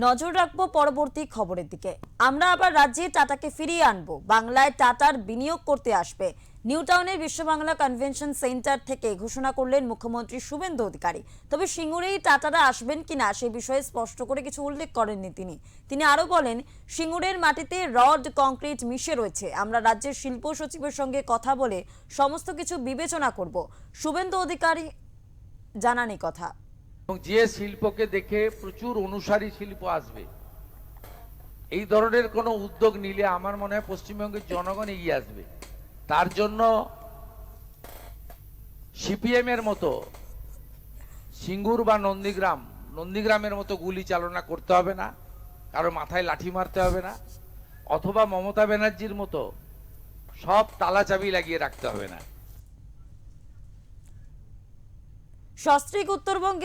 নজর রাখবো পরবর্তী খবরের দিকে। আমরা আবার রাজ্যে টাটাকে ফিরিয়ে আনবো। বাংলায় টাটার বিনিয়োগ করতে আসবে। নিউ টাউনের বিশ্ব বাংলা কনভেনশন সেন্টার থেকে ঘোষণা করলেন মুখ্যমন্ত্রী শুভেন্দু অধিকারী। তবে সিঙ্গুরেই টাটারা আসবেন কিনা সে বিষয়ে স্পষ্ট করে কিছু উল্লেখ করেননি তিনি আরো বলেন, সিঙ্গুরের মাটিতে রড কংক্রিট মিশে রয়েছে। আমরা রাজ্যের শিল্প সচিবের সঙ্গে কথা বলে সমস্ত কিছু বিবেচনা করব। শুভেন্দু অধিকারী জানান এই কথা। যে শিল্পকে দেখে প্রচুর অনুসারী শিল্প আসবে, এই ধরনের কোনো উদ্যোগ নিলে আমার মনে হয় পশ্চিমবঙ্গের জনগণ এগিয়ে আসবে। তার জন্য সিপিএম এর মতো সিঙ্গুর বা নন্দীগ্রামের মতো গুলি চালনা করতে হবে না, কারো মাথায় লাঠি মারতে হবে না, অথবা মমতা ব্যানার্জির মতো সব তালা চাবি লাগিয়ে রাখতে হবে না। সস্ত্রীক উত্তরবঙ্গে